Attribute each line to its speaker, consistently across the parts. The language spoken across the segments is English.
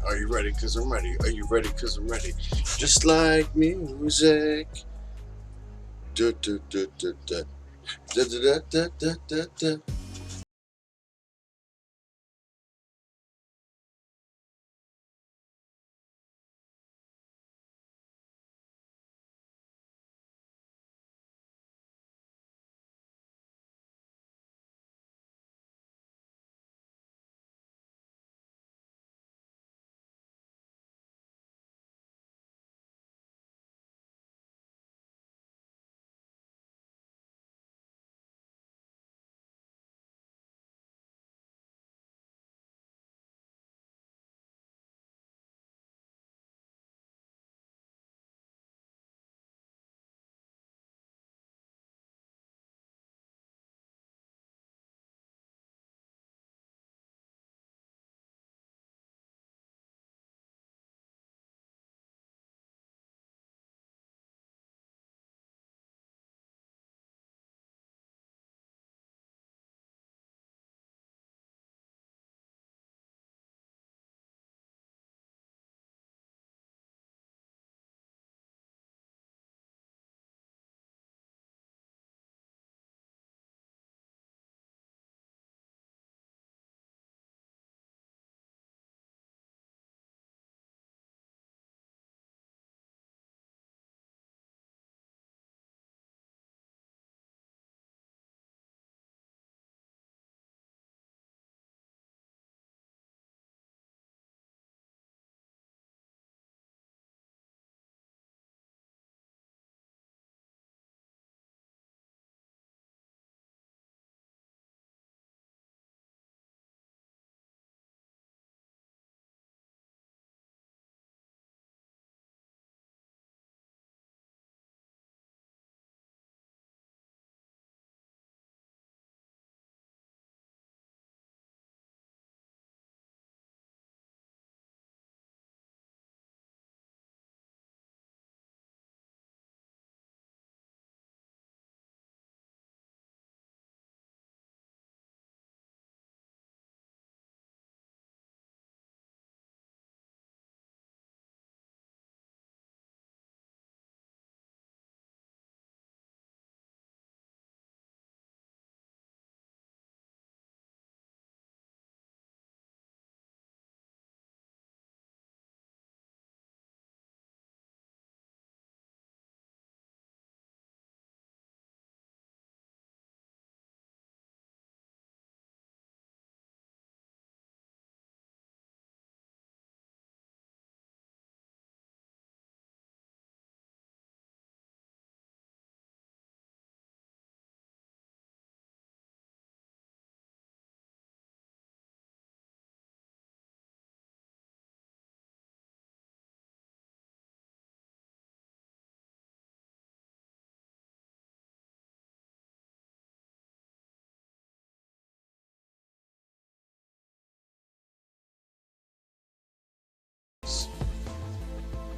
Speaker 1: Are you ready? Cause I'm ready. Are you ready? Cause I'm ready. Just like music. Da, da, da, da, da. Da, da, da, da, da, da.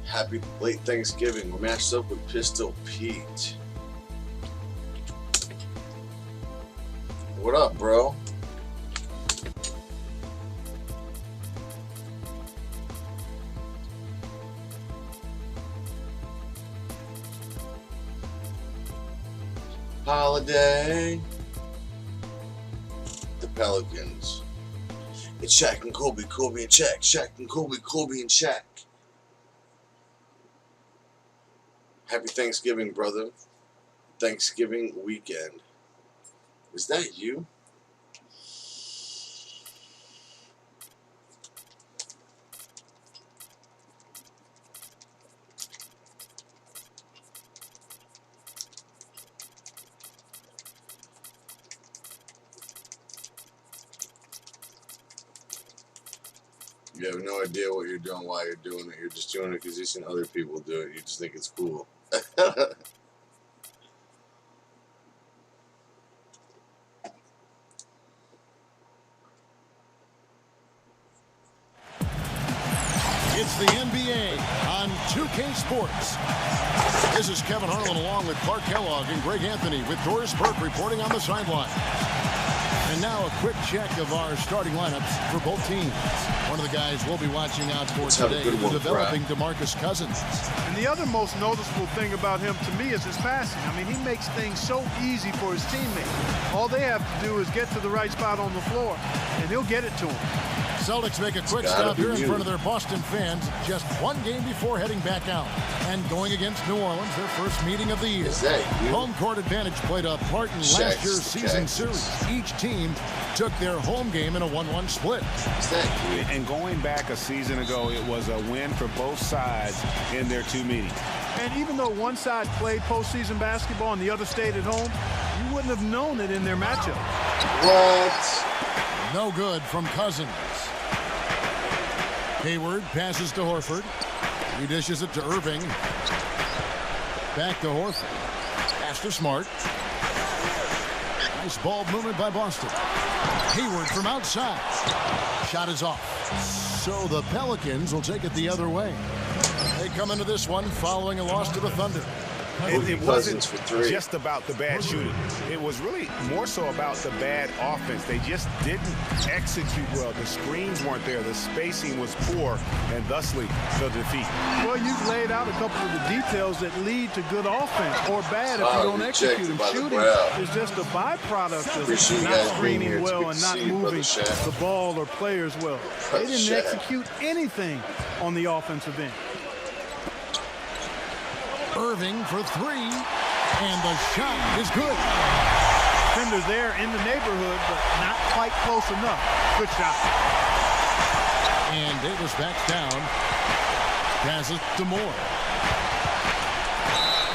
Speaker 1: Happy late Thanksgiving. We're matched up with Pistol Pete. What up, bro? Holiday. The Pelicans. It's Shaq and Kobe, Kobe and Shaq. Shaq and Kobe, Kobe and Shaq. Happy Thanksgiving, brother. Thanksgiving weekend. Is that you? You have no idea what you're doing, why you're doing it. You're just doing it because you've seen other people do it. You just think it's cool.
Speaker 2: It's the NBA on 2K Sports. This is Kevin Harlan along with Clark Kellogg and Greg Anthony with Doris Burke reporting on the sideline. And now a quick check of our starting lineups for both teams. One of the guys we'll be watching out for today is the developing DeMarcus Cousins.
Speaker 3: And the other most noticeable thing about him to me is his passing. I mean, he makes things so easy for his teammates. All they have to do is get to the right spot on the floor, and he'll get it to him.
Speaker 2: Celtics make a quick stop here in front of their Boston fans just one game before heading back out and going against New Orleans, their first meeting of the year. Home court advantage played a part in last year's season series. Each team took their home game in a 1-1 split.
Speaker 4: And going back a season ago, it was a win for both sides in their two meetings.
Speaker 3: And even though one side played postseason basketball and the other stayed at home, you wouldn't have known it in their matchup.
Speaker 1: What?
Speaker 2: No good from Cousins. Hayward passes to Horford. He dishes it to Irving. Back to Horford. Pass to Smart. Nice ball movement by Boston. Hayward from outside. Shot is off. So the Pelicans will take it the other way. They come into this one following a loss to the Thunder.
Speaker 4: It wasn't just about the bad shooting. It was really more so about the bad offense. They just didn't execute well. The screens weren't there. The spacing was poor, and thusly the defeat.
Speaker 3: Well, you've laid out a couple of the details that lead to good offense or bad if you don't execute them. Shooting is just a byproduct of not screening well and not moving the ball or players well. They didn't execute anything on the offensive end.
Speaker 2: Irving for three, and the shot is good.
Speaker 3: Defender there in the neighborhood, but not quite close enough. Good shot.
Speaker 2: And Davis backs down. Passes to Moore.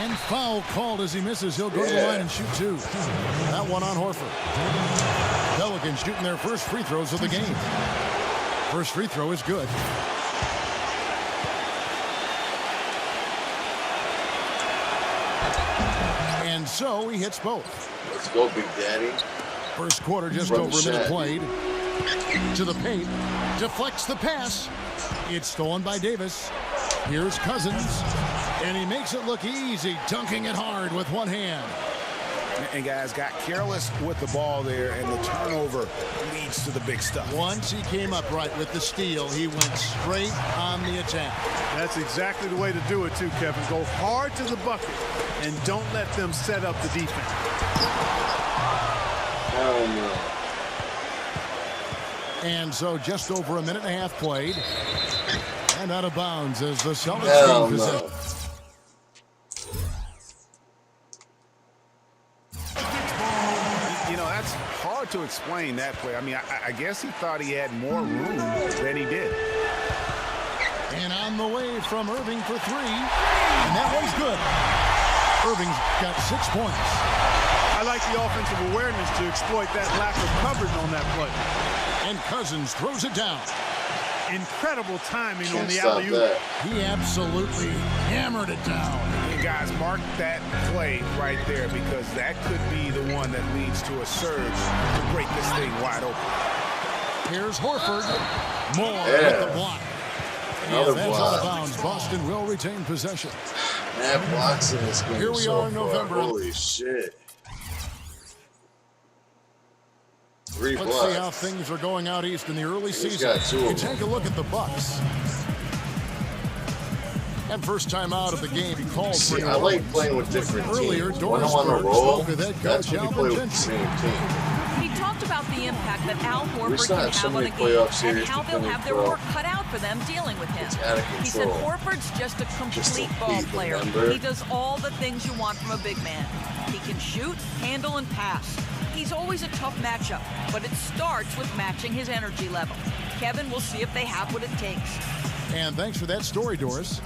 Speaker 2: And foul called as he misses. He'll go to the line and shoot two. That one on Horford. Pelicans shooting their first free throws of the game. First free throw is good. And so he hits both.
Speaker 1: Let's go, Big Daddy.
Speaker 2: First quarter just over a minute played. To the paint. Deflects the pass. It's stolen by Davis. Here's Cousins. And he makes it look easy, dunking it hard with one hand.
Speaker 4: And guys got careless with the ball there, and the turnover leads to the big stuff.
Speaker 2: Once he came upright with the steal, he went straight on the attack.
Speaker 3: That's exactly the way to do it too, Kevin. Go hard to the bucket and don't let them set up the defense.
Speaker 1: Oh, no.
Speaker 2: And so just over a minute and a half played. And out of bounds as the Celtics gain possession.
Speaker 4: You know, that's hard to explain that play. I mean, I guess he thought he had more room than he did.
Speaker 2: And on the way from Irving for three. And that one's good. Irving's got 6 points.
Speaker 3: I like the offensive awareness to exploit that lack of coverage on that play.
Speaker 2: And Cousins throws it down.
Speaker 3: Incredible timing on the alley-oop.
Speaker 2: He absolutely hammered it down.
Speaker 4: And guys, mark that play right there, because that could be the one that leads to a surge to break this thing wide open.
Speaker 2: Here's Horford. Moore with the block. And that's out of bounds. Boston will retain possession.
Speaker 1: Matt blocks in this game.
Speaker 2: Here we are in November.
Speaker 1: Holy shit.
Speaker 2: Let's see how things are going out east in the early season. You take a look at the Bucks. And first time out of the game, he called for
Speaker 1: I like playing with different teams.
Speaker 2: Earlier,
Speaker 1: When I'm on a roll,
Speaker 2: that's
Speaker 1: when you play with the same team.
Speaker 5: He talked about the impact that Al Horford can have on a game and how they'll have their work cut out for them dealing with him. He said Horford's just a complete ball player. He does all the things you want from a big man. He can shoot, handle, and pass. He's always a tough matchup, but it starts with matching his energy level. Kevin, we'll see if they have what it takes.
Speaker 2: And thanks for that story, Doris.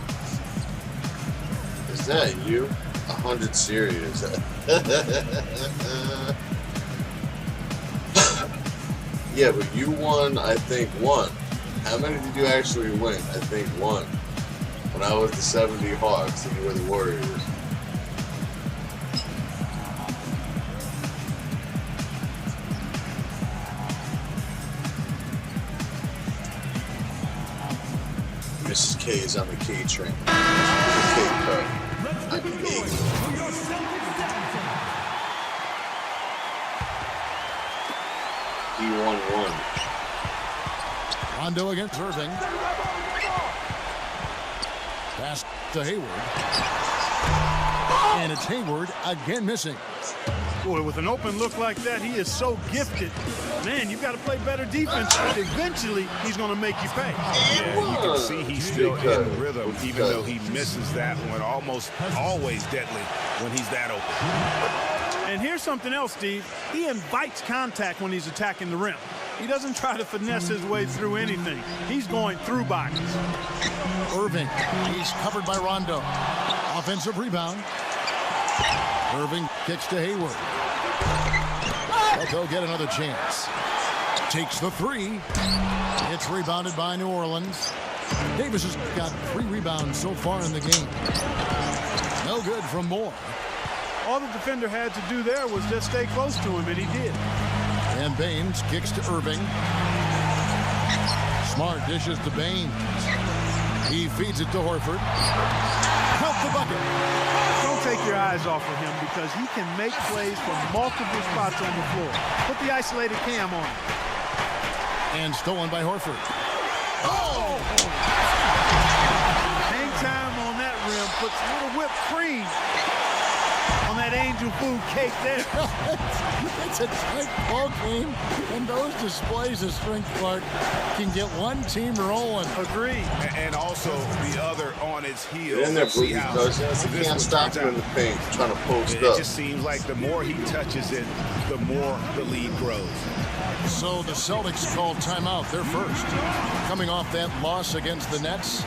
Speaker 1: Is that you? 100 serious. Yeah, but you won, I think, one. How many did you actually win? I think one. When I was the 70 Hawks and you were the Warriors. Mrs. K is on the K train. The K car. I'm the K. He won one.
Speaker 2: Rondo against Irving. Pass to Hayward. And it's Hayward again missing.
Speaker 3: Boy, with an open look like that, he is so gifted. Man, you've got to play better defense, but eventually he's going to make you pay.
Speaker 4: Yeah, you can see he's still in rhythm, even though he misses that one. Almost always deadly when he's that open.
Speaker 3: And here's something else, Steve. He invites contact when he's attacking the rim. He doesn't try to finesse his way through anything. He's going through bodies.
Speaker 2: Irving, he's covered by Rondo. Offensive rebound. Irving kicks to Hayward. But they'll get another chance. Takes the three. It's rebounded by New Orleans. Davis has got 3 rebounds so far in the game. No good from Moore.
Speaker 3: All the defender had to do there was just stay close to him, and he did.
Speaker 2: And Baines kicks to Irving. Smart dishes to Baines. He feeds it to Horford. Help the bucket.
Speaker 3: Don't take your eyes off of him because he can make plays from multiple spots on the floor. Put the isolated cam on him.
Speaker 2: And stolen by Horford.
Speaker 3: Oh! Hang time on that rim puts a little whipped cream on that angel food cake there.
Speaker 2: It's a tight ball game, and those displays of strength, Clark, can get one team rolling.
Speaker 3: Agreed.
Speaker 4: And also the other on its heels.
Speaker 1: In there, Boogie, because he can't stop him in the paint, trying to post up.
Speaker 4: It just seems like the more he touches it, the more the lead grows.
Speaker 2: So the Celtics called timeout. They're first. Coming off that loss against the Nets.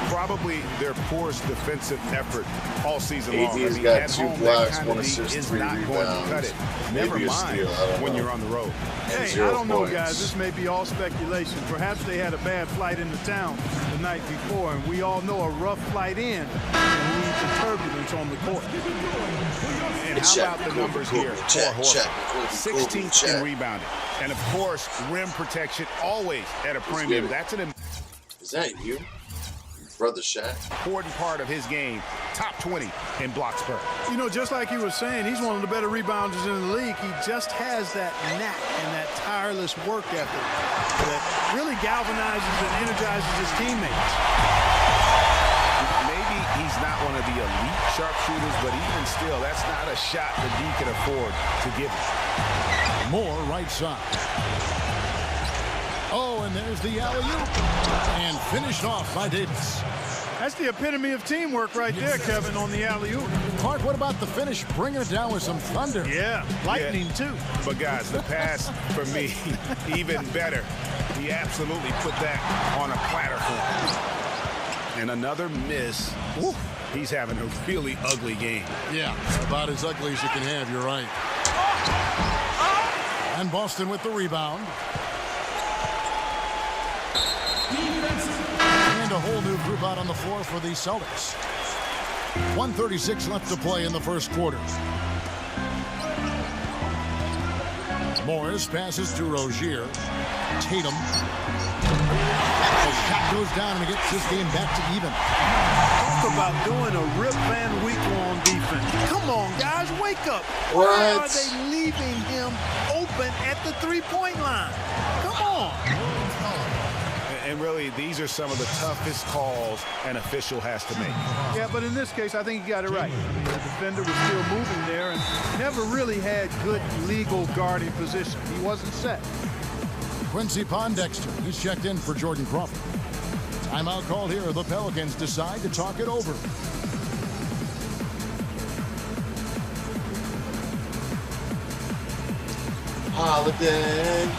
Speaker 4: Probably their poorest defensive effort all season long.
Speaker 1: AD's got 2 blocks, 1 assist, 3 rebounds.
Speaker 4: Never mind when you're on the road.
Speaker 3: Hey, I don't know, guys. This may be all speculation. Perhaps they had a bad flight into town the night before, and we all know a rough flight in leads to turbulence on the court.
Speaker 4: And how about the numbers here for Horford? 16th in rebounding. And, of course, rim protection always at a premium. That's an
Speaker 1: Is that you? Brother Shaq.
Speaker 4: Important part of his game. Top 20 in block spurt.
Speaker 3: You know, just like he was saying, he's one of the better rebounders in the league. He just has that knack and that tireless work ethic that really galvanizes and energizes his teammates.
Speaker 4: Maybe he's not one of the elite sharpshooters, but even still, that's not a shot that he can afford to give him.
Speaker 2: Moore right side. Oh, and there's the alley-oop. And finished off by Davis.
Speaker 3: That's the epitome of teamwork right there, Kevin, on the alley-oop.
Speaker 2: Clark, what about the finish? Bringing it down with some thunder.
Speaker 3: Yeah, lightning too.
Speaker 4: But guys, the pass for me, even better. He absolutely put that on a platter for him. And another miss. Woo. He's having a really ugly game.
Speaker 2: Yeah, about as ugly as you can have, you're right. And Boston with the rebound. And a whole new group out on the floor for the Celtics. 1:36 left to play in the first quarter. Morris passes to Rozier. Tatum. The shot goes down and it gets this game back to even.
Speaker 3: Talk about doing a Rip Van Winkle on defense. Come on, guys, wake up.
Speaker 1: What?
Speaker 3: Why are they leaving him open at the three-point line? Come on.
Speaker 4: And really, these are some of the toughest calls an official has to make.
Speaker 3: Yeah, but in this case, I think he got it right. The defender was still moving there and never really had good legal guarding position. He wasn't set.
Speaker 2: Quincy Pondexter, he's checked in for Jordan Crawford. Timeout called here. The Pelicans decide to talk it over.
Speaker 1: Holiday.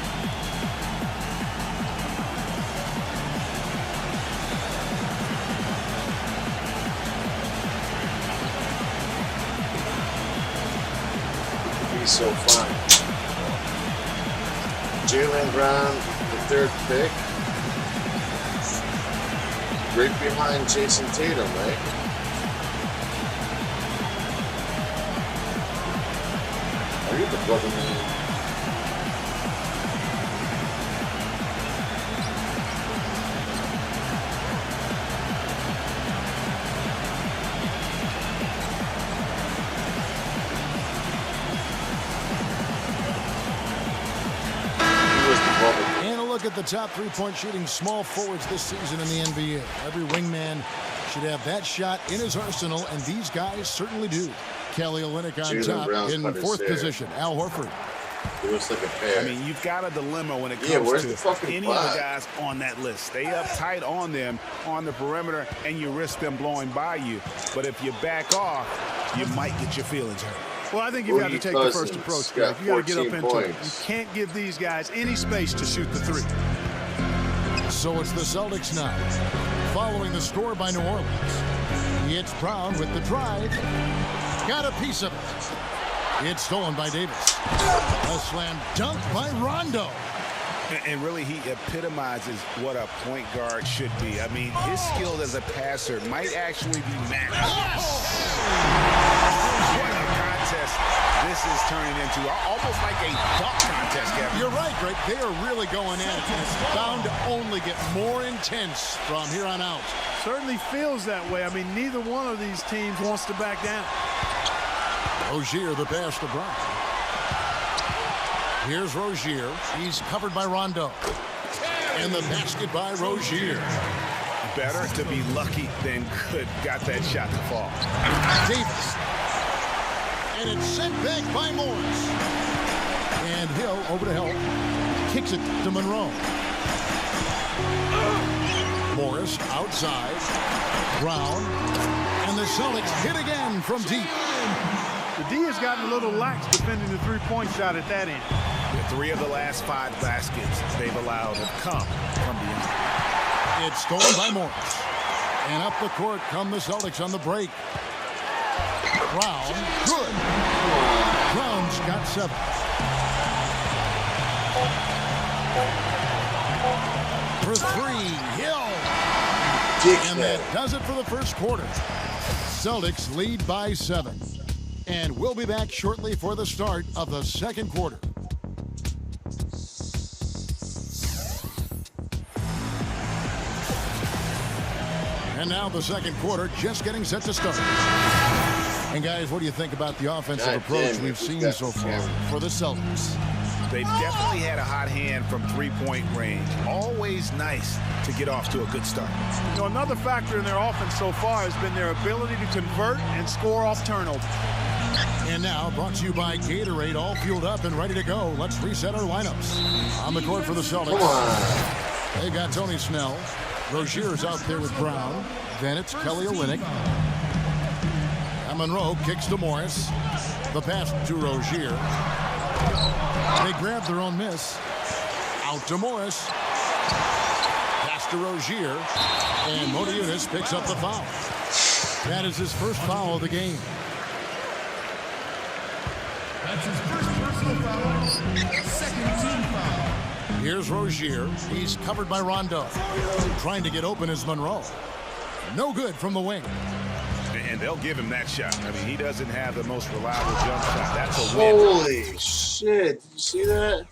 Speaker 1: So fun. Jaylen Brown, the 3rd pick, right behind Jason Tatum, right? Are you the brother man?
Speaker 2: look at the top three-point shooting small forwards this season in the NBA. Every wingman should have that shot in his arsenal, and these guys certainly do. Kelly Olynyk on top in 4th position. Al Horford.
Speaker 1: It looks like a pair.
Speaker 4: I mean, you've got a dilemma when it comes to any of the guys on that list. Stay up tight on them on the perimeter, and you risk them blowing by you. But if you back off, you might get your feelings hurt.
Speaker 3: Well, I think you've got to take the first approach, Greg. You got to get up into it. You can't give these guys any space to shoot the three.
Speaker 2: So it's the Celtics now, following the score by New Orleans. It's Brown with the drive. Got a piece of it. It's stolen by Davis. A slam dunk by Rondo.
Speaker 4: And really, he epitomizes what a point guard should be. I mean, his skill as a passer might actually be matched. What a contest this is turning into. Almost like a dunk contest, Kevin.
Speaker 2: You're right, Greg. They are really going at it. It's bound to only get more intense from here on out.
Speaker 3: Certainly feels that way. I mean, neither one of these teams wants to back down.
Speaker 2: Rozier, the pass to Brown. Here's Rozier. He's covered by Rondo. And the basket by Rozier.
Speaker 4: Better to be lucky than good. Got that shot to fall.
Speaker 2: Davis. And it's sent back by Morris. And Hill over to help. Kicks it to Monroe. Morris outside. Brown. And the Celtics hit again from deep.
Speaker 3: The D has gotten a little lax defending the three-point shot at that end.
Speaker 4: 3 of the last 5 baskets they've allowed have come from beyond.
Speaker 2: It's stolen by Morris. And up the court come the Celtics on the break. Brown, good. Brown's got 7. For 3, Hill. And that does it for the first quarter. Celtics lead by 7. And we'll be back shortly for the start of the second quarter. And now the second quarter just getting set to start. And guys, what do you think about the offensive approach we've seen so far for the Celtics?
Speaker 4: They've definitely had a hot hand from three-point range. Always nice to get off to a good start.
Speaker 3: You know, another factor in their offense so far has been their ability to convert and score off turnovers.
Speaker 2: And now, brought to you by Gatorade, all fueled up and ready to go. Let's reset our lineups. On the court for the Celtics, they got Tony Snell. Rozier's out there with Brown. Then it's Kelly Olynyk. And Monroe kicks to Morris. The pass to Rozier. They grab their own miss. Out to Morris. Pass to Rozier. And Modiunas picks up the foul. That is his first foul of the game.
Speaker 6: That's his first personal foul, second team foul.
Speaker 2: Here's Rozier. He's covered by Rondo. Trying to get open is Monroe. No good from the wing.
Speaker 4: And they'll give him that shot. I mean, he doesn't have the most reliable jump shot. That's a win.
Speaker 1: Holy shit. Did you see that?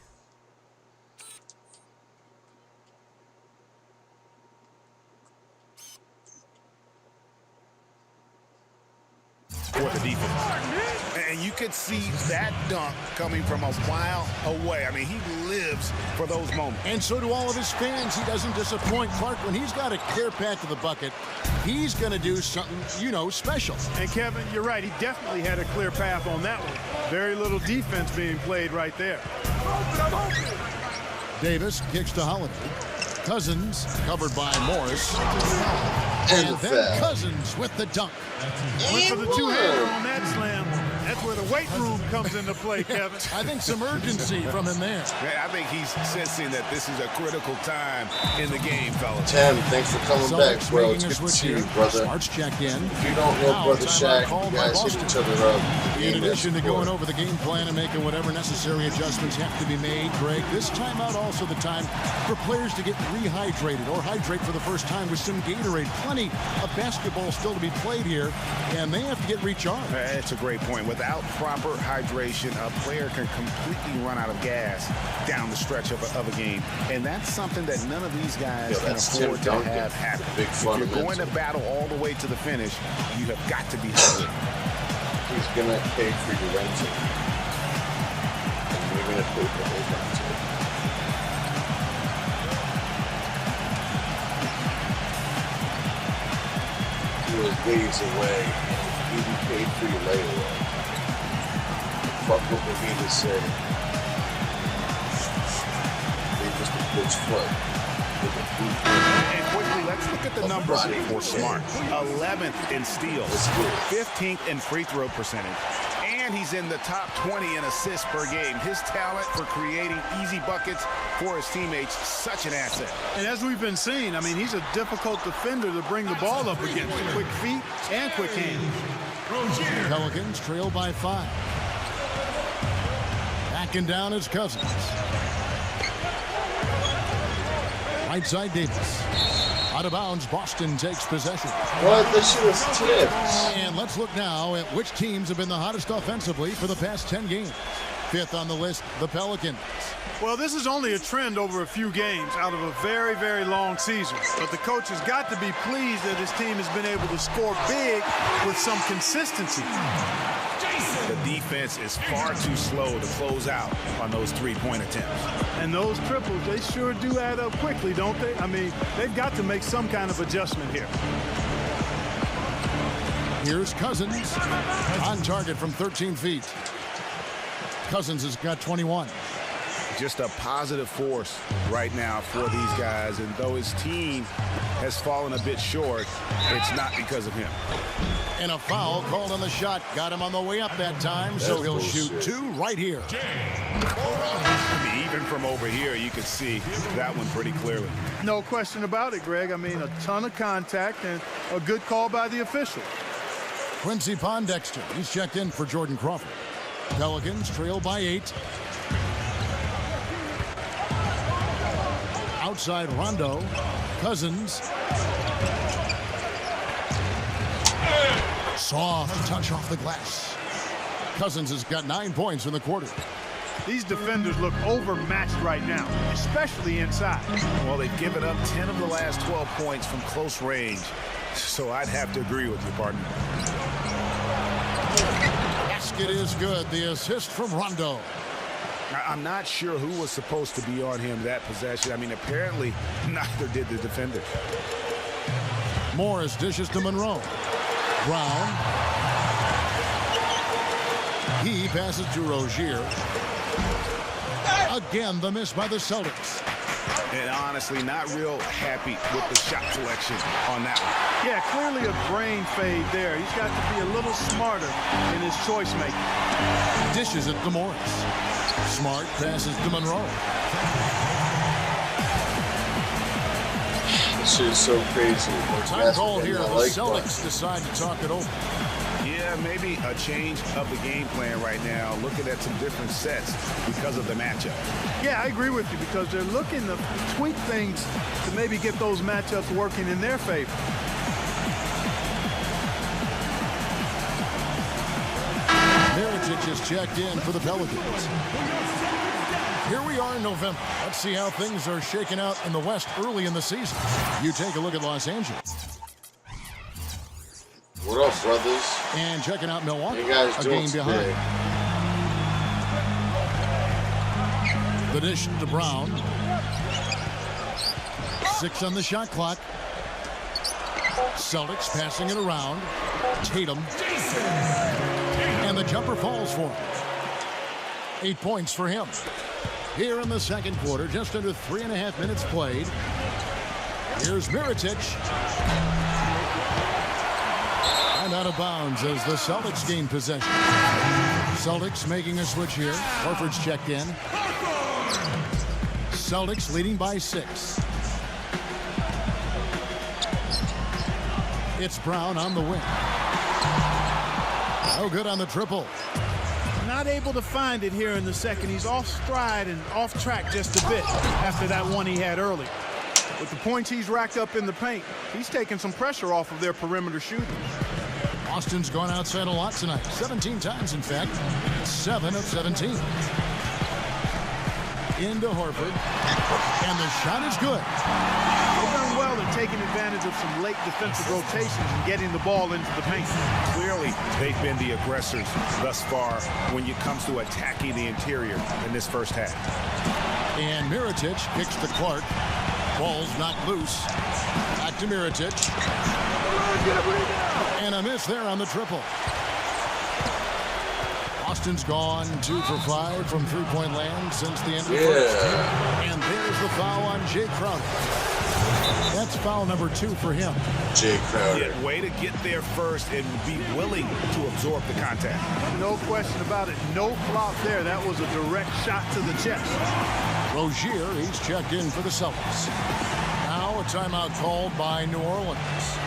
Speaker 4: For the defense. And you could see that dunk coming from a mile away. I mean, he lives for those moments.
Speaker 2: And so do all of his fans. He doesn't disappoint. Clark, when he's got a clear path to the bucket, he's going to do something, you know, special.
Speaker 3: And Kevin, you're right. He definitely had a clear path on that one. Very little defense being played right there.
Speaker 2: Davis kicks to Holiday. Cousins covered by Morris.
Speaker 1: And
Speaker 2: then Cousins with the dunk.
Speaker 3: Went for the two-hander on that slam. That's where the weight room comes into play, Kevin.
Speaker 2: I think some urgency from him there.
Speaker 4: I think he's sensing that this is a critical time in the game, fellas.
Speaker 1: Tim, thanks for coming back, bro. It's good to see you, brother.
Speaker 2: Smarts check in.
Speaker 1: If you don't know Brother Shaq, you guys hit each other up.
Speaker 2: In addition to going over the game plan and making whatever necessary adjustments have to be made, Greg, this timeout also the time for players to get rehydrated or hydrate for the first time with some Gatorade. Plenty of basketball still to be played here, and they have to get recharged.
Speaker 4: That's a great point. Without proper hydration, a player can completely run out of gas down the stretch of a game. And that's something that none of these guys can afford to have happen. If you're going to battle all the way to the finish, you have got to be hydrated.
Speaker 1: He's going to pay for your rental. And you're going to pay for his rental. You were days away. You be paid for your layaway. Fuck what we need to say. They just a bitch foot.
Speaker 4: And quickly, let's look at the numbers for Smart. 11th in steals, 15th in free throw percentage, and he's in the top 20 in assists per game. His talent for creating easy buckets for his teammates, such an asset.
Speaker 3: And as we've been seeing, I mean, he's a difficult defender to bring the ball up against. Quick feet and quick hands.
Speaker 2: Pelicans trail by 5. Backing down his Cousins. Right side Davis. Out of bounds, Boston takes possession.
Speaker 1: What? This shit was tipped.
Speaker 2: And let's look now at which teams have been the hottest offensively for the past 10 games. 5th on the list, the Pelicans.
Speaker 3: Well, this is only a trend over a few games out of a very, very long season. But the coach has got to be pleased that his team has been able to score big with some consistency.
Speaker 4: The defense is far too slow to close out on those three-point attempts.
Speaker 3: And those triples, they sure do add up quickly, don't they? I mean, they've got to make some kind of adjustment here.
Speaker 2: Here's Cousins on target from 13 feet. Cousins has got 21.
Speaker 4: Just a positive force right now for these guys, and though his team has fallen a bit short, it's not because of him.
Speaker 2: And a foul called on the shot. Got him on the way up that time, so he'll shoot 2 right here.
Speaker 4: I mean, even from over here, you could see that one pretty clearly.
Speaker 3: No question about it, Greg. I mean, a ton of contact and a good call by the official.
Speaker 2: Quincy Pondexter, he's checked in for Jordan Crawford. Pelicans trail by 8. Outside Rondo. Cousins. Soft touch off the glass. Cousins has got 9 points in the quarter.
Speaker 3: These defenders look overmatched right now, especially inside.
Speaker 4: Well, they've given up 10 of the last 12 points from close range, so I'd have to agree with you, partner.
Speaker 2: Basket is good. The assist from Rondo.
Speaker 4: I'm not sure who was supposed to be on him that possession. I mean, apparently neither did the defender.
Speaker 2: Morris dishes to Monroe. Brown. He passes to Rozier. Again, the miss by the Celtics.
Speaker 4: And honestly, not real happy with the shot selection on that one.
Speaker 3: Yeah, clearly a brain fade there. He's got to be a little smarter in his choice making.
Speaker 2: Dishes it to Morris. Smart passes to Monroe.
Speaker 1: This shit is so crazy.
Speaker 2: Time call here. The Celtics decide to talk it over.
Speaker 4: Yeah, maybe a change of the game plan right now, looking at some different sets because of the matchup.
Speaker 3: Yeah, I agree with you because they're looking to tweak things to maybe get those matchups working in their favor.
Speaker 2: Mirotic is checked in for the Pelicans. Here we are in November. Let's see how things are shaking out in the West early in the season. You take a look at Los Angeles.
Speaker 1: What up, brothers?
Speaker 2: And checking out Milwaukee,
Speaker 1: you guys
Speaker 2: a
Speaker 1: doing
Speaker 2: game behind. The dish to Brown. 6 on the shot clock. Celtics passing it around. Tatum. And the jumper falls for him. 8 points for him. Here in the second quarter, just under 3.5 minutes played. Here's Mirotic. And out of bounds as the Celtics gain possession. Celtics making a switch here. Horford's checked in. Celtics leading by 6. It's Brown on the wing. No good on the triple.
Speaker 3: Not able to find it here in the second. He's off stride and off track just a bit after that one he had early. With the points he's racked up in the paint, he's taking some pressure off of their perimeter shooting.
Speaker 2: Boston's gone outside a lot tonight. 17 times, in fact. 7 of 17. Into Horford. And the shot is good.
Speaker 3: They've done well in taking advantage of some late defensive rotations and getting the ball into the paint.
Speaker 4: Clearly, they've been the aggressors thus far when it comes to attacking the interior in this first half.
Speaker 2: And Mirotic kicks to Clark. Ball's knocked loose. Back to Mirotic. And a miss there on the triple. Boston's gone 2 for 5 from three-point land since the end of the first. And there's the foul on Jay Crowder. That's foul number 2 for him.
Speaker 1: Jay Crowder.
Speaker 4: Yeah, way to get there first and be willing to absorb the contact.
Speaker 3: No question about it. No flop there. That was a direct shot to the chest.
Speaker 2: Rozier, he's checked in for the Celtics. Now a timeout called by New Orleans.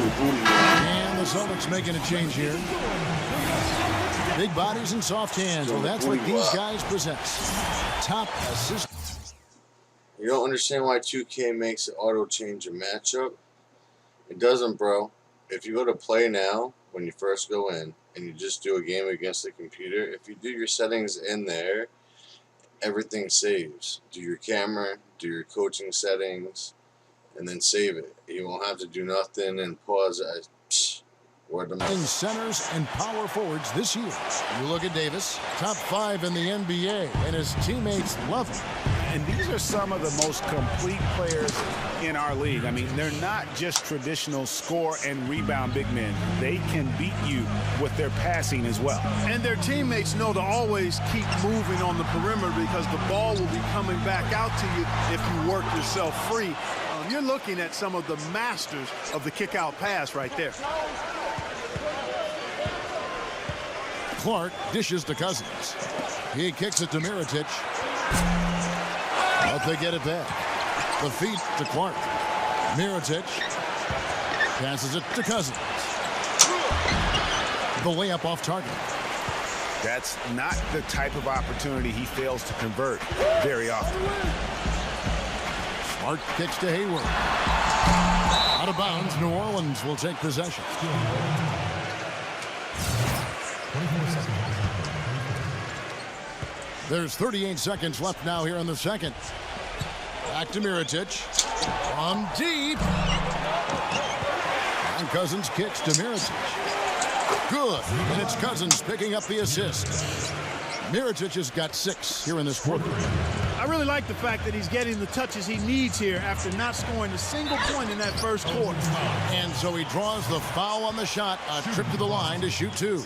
Speaker 2: And the Celtics making a change here. Big bodies and soft hands. Well, that's what these guys possess. Top assist.
Speaker 1: You don't understand why 2K makes it auto change a matchup? It doesn't, bro. If you go to play now, when you first go in, and you just do a game against the computer, if you do your settings in there, everything saves. Do your camera, do your coaching settings, and then save it. You won't have to do nothing and pause it.
Speaker 2: In centers and power forwards this year. You look at Davis, top 5 in the NBA, and his teammates love him.
Speaker 4: And these are some of the most complete players in our league. I mean, they're not just traditional score and rebound big men. They can beat you with their passing as well.
Speaker 3: And their teammates know to always keep moving on the perimeter because the ball will be coming back out to you if you work yourself free. You're looking at some of the masters of the kick-out pass right there.
Speaker 2: Clark dishes to Cousins. He kicks it to Mirotic. But they get it back. The feed to Clark. Mirotic passes it to Cousins. The layup off target.
Speaker 4: That's not the type of opportunity he fails to convert very often.
Speaker 2: Smart kicks to Hayward. Out of bounds, New Orleans will take possession. There's 38 seconds left now here in the second. Back to Mirotic. From deep. And Cousins kicks to Mirotic. Good. And it's Cousins picking up the assist. Mirotic has got 6 here in this quarter.
Speaker 3: I really like the fact that he's getting the touches he needs here after not scoring a single point in that first quarter.
Speaker 2: And so he draws the foul on the shot. A trip to the line to shoot 2.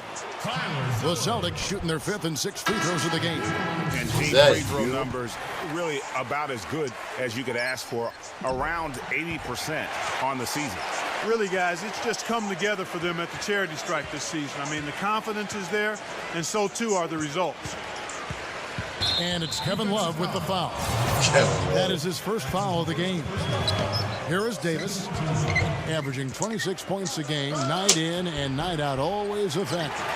Speaker 2: The Celtics shooting their 5th and 6th free throws of the game.
Speaker 4: And team free throw numbers really about as good as you could ask for, around 80% on the season.
Speaker 3: Really, guys, it's just come together for them at the charity stripe this season. I mean, the confidence is there, and so too are the results.
Speaker 2: And it's Kevin Love with the foul. That is his first foul of the game. Here is Davis, averaging 26 points a game, night in and night out, always effective.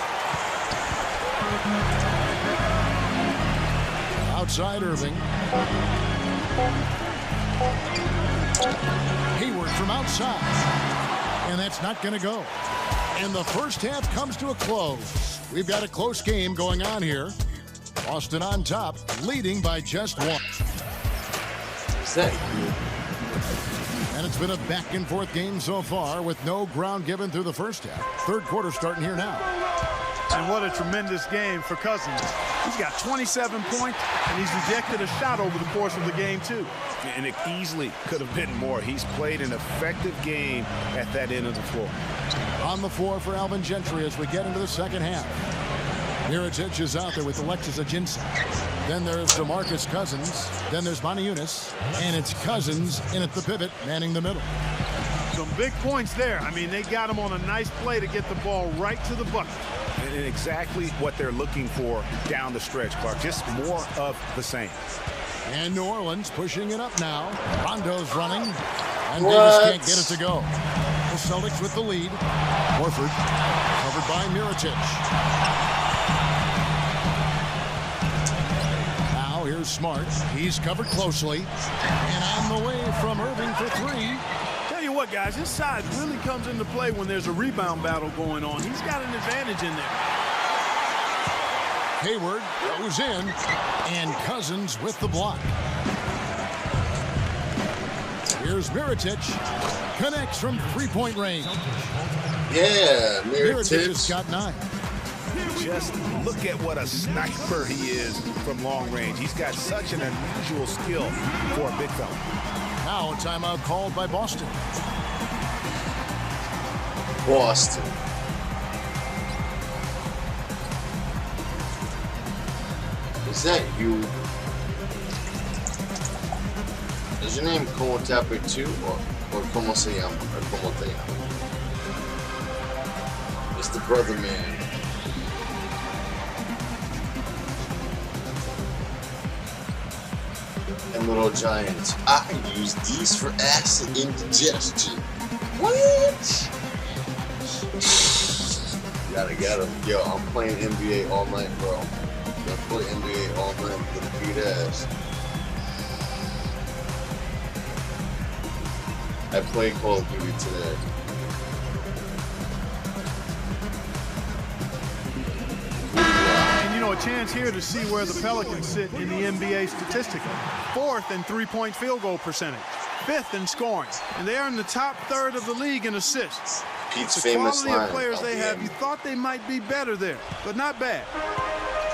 Speaker 2: Outside Irving. Hayward from outside. And that's not going to go. And the first half comes to a close. We've got a close game going on here. Boston on top, leading by just 1. And it's been a back-and-forth game so far with no ground given through the first half. Third quarter starting here now.
Speaker 3: And what a tremendous game for Cousins. He's got 27 points, and he's rejected a shot over the course of the game, too.
Speaker 4: And it easily could have been more. He's played an effective game at that end of the floor.
Speaker 2: On the floor for Alvin Gentry as we get into the second half. Mirotic is out there with Alexis Ajinça. Then there's DeMarcus Cousins. Then there's Moniunas. And it's Cousins in at the pivot, manning the middle.
Speaker 3: Some big points there. I mean, they got him on a nice play to get the ball right to the bucket.
Speaker 4: And exactly what they're looking for down the stretch, Clark. Just more of the same.
Speaker 2: And New Orleans pushing it up now. Rondo's running. And Davis can't get it to go. The Celtics with the lead. Horford covered by Mirotic. Now here's Smart. He's covered closely. And on the way from Irving for three.
Speaker 3: Tell you what, guys, his size really comes into play when there's a rebound battle going on. He's got an advantage in there.
Speaker 2: Hayward goes in. And Cousins with the block. Here's Mirotic. Connects from three-point range.
Speaker 1: Yeah,
Speaker 2: Mirotic has got 9.
Speaker 4: Just look at what a sniper he is from long range. He's got such an unusual skill for a big fella.
Speaker 2: Now a timeout called by Boston.
Speaker 1: Boston. Is that you? Is your name Como Tape 2 or Como Se Llama? Or Como Te Llama? It's the brother man. And Little Giants. I use these for acid indigestion. What? Gotta get him. Yo, I'm playing NBA all night, bro. I play NBA all night with a beat ass. I played Call of Duty today.
Speaker 3: And you know, a chance here to see where the Pelicans sit in the NBA statistically. 4th in three-point field goal percentage. 5th in scoring. And they are in the top third of the league in assists.
Speaker 1: Pete's
Speaker 3: the
Speaker 1: famous
Speaker 3: quality
Speaker 1: line.
Speaker 3: of players they have, you thought they might be better there, but not bad.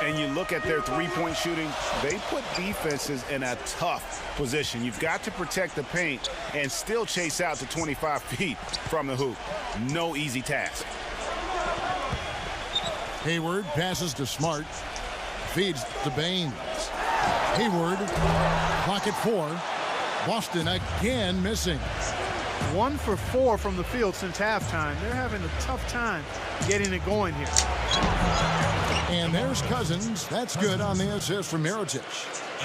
Speaker 4: And you look at their three-point shooting, they put defenses in a tough position. You've got to protect the paint and still chase out to 25 feet from the hoop. No easy task.
Speaker 2: Hayward passes to Smart. Feeds to Baines. Hayward, pocket 4. Boston again missing.
Speaker 3: 1 for 4 from the field since halftime. They're having a tough time getting it going here.
Speaker 2: And there's Cousins. That's good on the assist from Mirotic.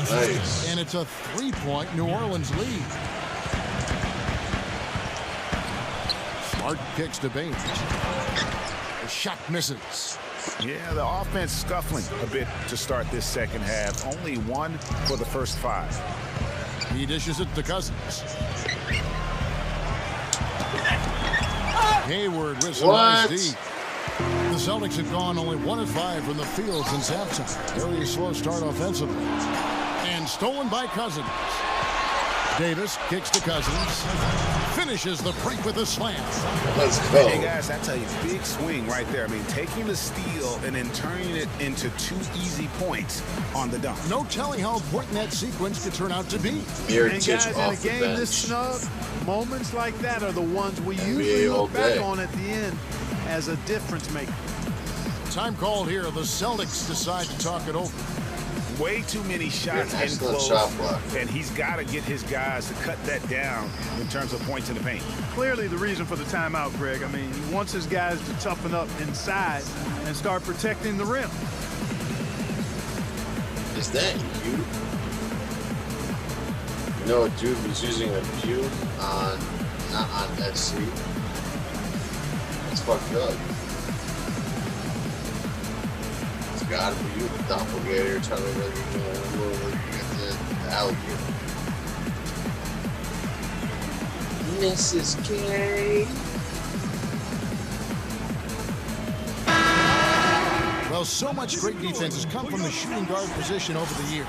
Speaker 1: Nice.
Speaker 2: And it's a 3-point New Orleans lead. Smart kicks to Baines. The shot misses.
Speaker 4: Yeah, the offense scuffling a bit to start this second half. Only 1 for the first 5.
Speaker 2: He dishes it to Cousins. Hayward with some nice D. The Celtics have gone only 1 of 5 from the field since halftime. Very slow start offensively. And stolen by Cousins. Davis kicks to Cousins. Finishes the break with a slam.
Speaker 1: Let's go.
Speaker 4: Hey, guys, I tell you, big swing right there. I mean, taking the steal and then turning it into 2 easy points on the dunk.
Speaker 2: No telling how important that sequence could turn out to be.
Speaker 3: And guys, in a game this snug, moments like that are the ones we usually look back on at the end as a difference maker.
Speaker 2: Time called here. The Celtics decide to talk it over.
Speaker 4: Way too many shots in close, and he's got to get his guys to cut that down in terms of points in the paint.
Speaker 3: Clearly the reason for the timeout, Greg. I mean, he wants his guys to toughen up inside and start protecting the rim.
Speaker 1: Is that you? You know, a dude was using a view on, not on SC. That's fucked up. Gotta be you, the doppelganger, trying to really get the alligator. Mrs. K.
Speaker 2: Well, so much great defense has come from the shooting guard position over the years.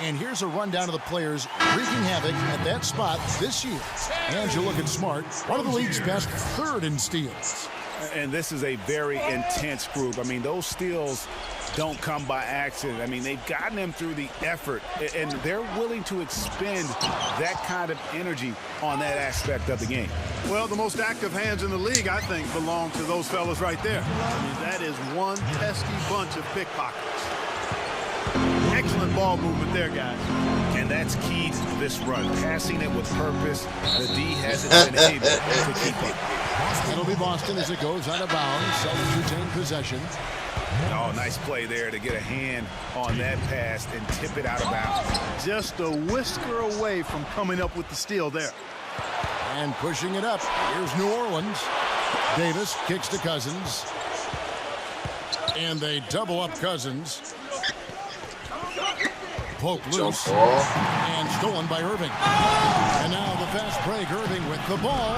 Speaker 2: And here's a rundown of the players wreaking havoc at that spot this year. And you look at Smart, one of the league's best, 3rd in steals.
Speaker 4: And this is a very intense group. I mean, those steals don't come by accident. I mean, they've gotten them through the effort, and they're willing to expend that kind of energy on that aspect of the game.
Speaker 3: Well, the most active hands in the league, I think, belong to those fellas right there. I mean, that is one pesky bunch of pickpockets. Excellent ball movement there, guys.
Speaker 4: And that's key to this run. Passing it with purpose. The D hasn't been able to keep up.
Speaker 2: It'll be Boston as it goes out of bounds. Celtics retain possession.
Speaker 4: Oh, nice play there to get a hand on that pass and tip it out of bounds.
Speaker 3: Just a whisker away from coming up with the steal there.
Speaker 2: And pushing it up. Here's New Orleans. Davis kicks to Cousins. And they double up Cousins. Poke loose. And stolen by Irving. And now the fast break. Irving with the ball.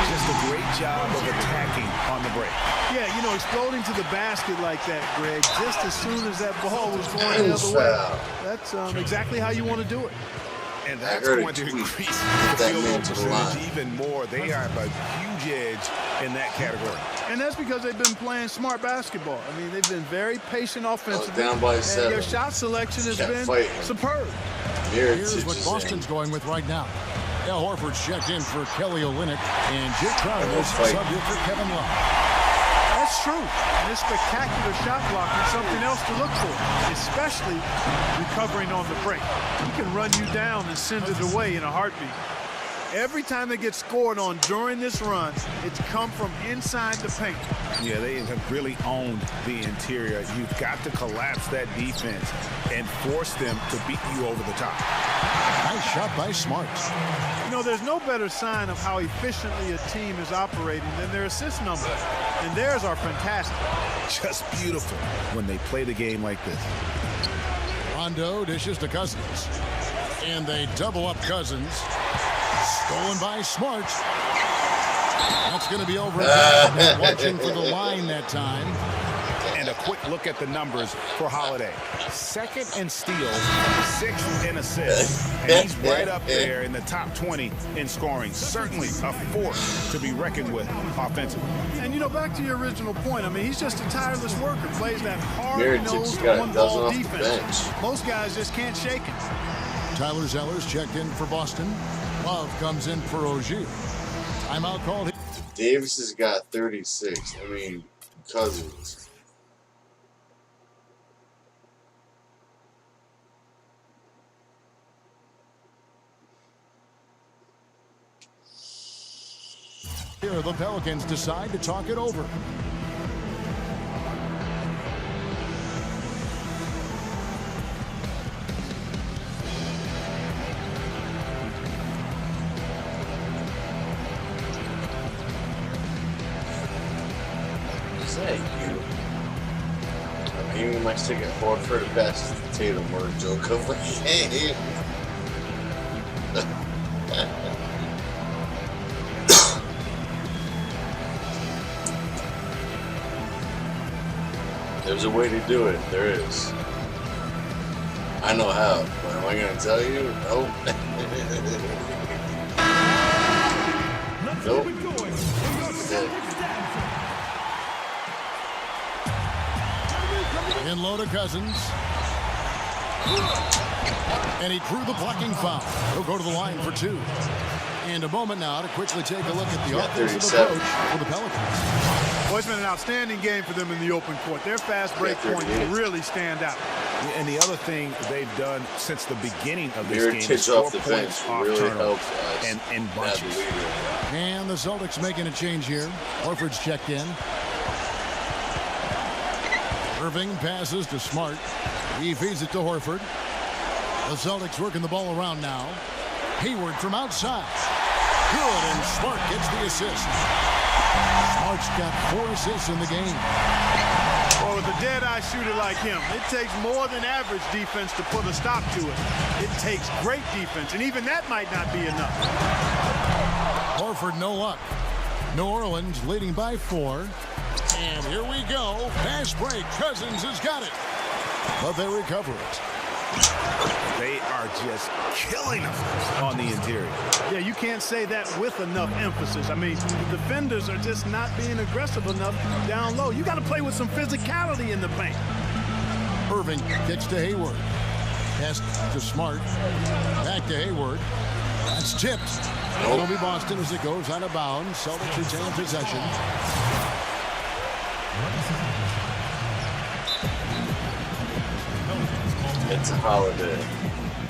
Speaker 4: Just a great job of attacking on the break.
Speaker 3: Yeah, you know, exploding to the basket like that, Greg, just as soon as that ball was going the other way. That's exactly how you want to do it.
Speaker 4: And that's going to increase the field goal percentage even more. They have a huge edge in that category.
Speaker 3: And that's because they've been playing smart basketball. I mean, they've been very patient offensively.
Speaker 1: Down by 7.
Speaker 3: And their shot selection has been superb.
Speaker 2: Here's what Boston's going with right now. Al Horford's checked in for Kelly Olynyk, and Jake Crowder is subbed in for Kevin Love.
Speaker 3: That's true. And this spectacular shot block is something else to look for, especially recovering on the break. He can run you down and send it away in a heartbeat. Every time they get scored on during this run, it's come from inside the paint.
Speaker 4: Yeah, they have really owned the interior. You've got to collapse that defense and force them to beat you over the top.
Speaker 2: Nice shot by Smart.
Speaker 3: You know, there's no better sign of how efficiently a team is operating than their assist numbers. And theirs are fantastic.
Speaker 4: Just beautiful when they play the game like this.
Speaker 2: Rondo dishes to Cousins. And they double up Cousins. Stolen by Smart. That's going to be over. Watching for the line that time.
Speaker 4: And a quick look at the numbers for Holiday. 2nd in steals, 6th in assists. And he's right up there in the top 20 in scoring. Certainly a force to be reckoned with offensively.
Speaker 3: And, you know, back to your original point, I mean, he's just a tireless worker. Plays that hard-nosed one-ball defense. Most guys just can't shake it.
Speaker 2: Tyler Zeller's checked in for Boston. Love comes in for Ogier. Timeout called.
Speaker 1: Davis has got 36. I mean, Cousins.
Speaker 2: Here, the Pelicans decide to talk it over.
Speaker 1: I'm giving my stick at Horford best Tatum or joke of the game. There's a way to do it. There is. I know how, but am I going to tell you? Nope. Nope.
Speaker 2: In low to Cousins. And he drew the blocking foul. He'll go to the line for 2. And a moment now to quickly take a look at the offensive approach for the Pelicans.
Speaker 3: Well, it's been an outstanding game for them in the open court. Their fast break points really stand out.
Speaker 4: And the other thing they've done since the beginning of this game is score points off turnovers and bunches.
Speaker 2: And the Celtics making a change here. Horford's checked in. Irving passes to Smart. He feeds it to Horford. The Celtics working the ball around now. Hayward from outside. Good, and Smart gets the assist. Smart's got 4 assists in the game.
Speaker 3: Well, with a dead-eye shooter like him, it takes more than average defense to put a stop to it. It takes great defense, and even that might not be enough.
Speaker 2: Horford, no luck. New Orleans leading by 4. And here we go. Fast break. Cousins has got it. But they recover it.
Speaker 4: They are just killing them on the interior.
Speaker 3: Yeah, you can't say that with enough emphasis. I mean, the defenders are just not being aggressive enough down low. You got to play with some physicality in the paint.
Speaker 2: Irving kicks to Hayward. Pass to Smart. Back to Hayward. That's tipped. It'll be Boston as it goes out of bounds. Celtics retain possession.
Speaker 1: It's a holiday.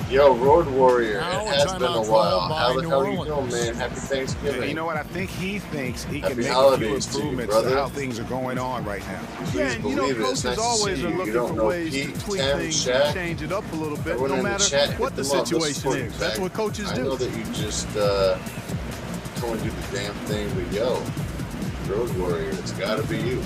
Speaker 1: Yo, Road Warrior, it has been a while. How the hell you doing, man? Happy Thanksgiving.
Speaker 4: Yeah, you know what? I think he thinks he can make
Speaker 1: a
Speaker 4: few improvements to how things are going on right now.
Speaker 3: Yeah, and you know, coaches always are looking for ways to tweak things and change it up a little bit, no matter what the situation is. That's what coaches do.
Speaker 1: I know that you just don't do the damn thing, but yo, Road Warrior, it's got to be you.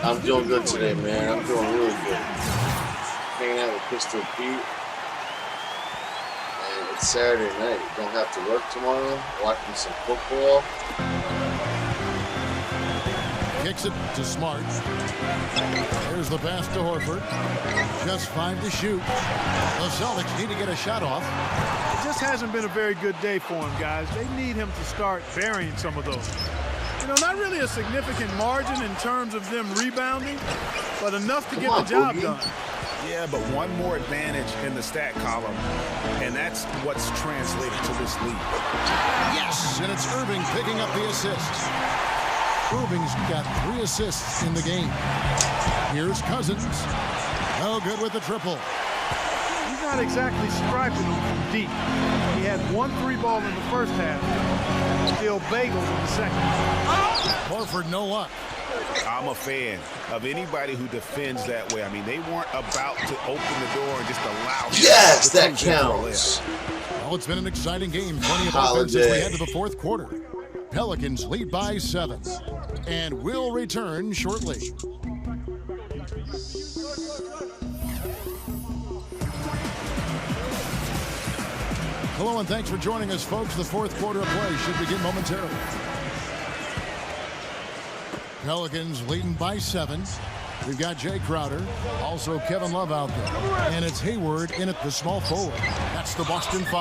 Speaker 1: I'm doing good today, man. I'm doing really good. Hanging out with Pistol Pete. And it's Saturday night. Don't have to work tomorrow. Watching some football.
Speaker 2: Kicks it to Smart. Here's the pass to Horford. Just 5 to shoot. The Celtics need to get a shot off.
Speaker 3: It just hasn't been a very good day for him, guys. They need him to start burying some of those. You know, not really a significant margin in terms of them rebounding, but enough to get the job done.
Speaker 4: Yeah, but one more advantage in the stat column, and that's what's translated to this lead.
Speaker 2: Yes, and it's Irving picking up the assist. Irving's got 3 assists in the game. Here's Cousins. No good with the triple.
Speaker 3: He's not exactly striping them from deep. He had 1 3-ball in the first half. Still bagels in the second.
Speaker 2: Horford, no luck.
Speaker 4: I'm a fan of anybody who defends that way. I mean, they weren't about to open the door and just allow.
Speaker 1: Yes, that counts.
Speaker 2: Well, it's been an exciting game. Plenty of offense as we head to the 4th quarter. Pelicans lead by 7 and will return shortly. Hello and thanks for joining us, folks. The 4th quarter of play should begin momentarily. Pelicans leading by 7. We've got Jay Crowder, also Kevin Love out there. And it's Hayward in at the small forward. That's the Boston 5.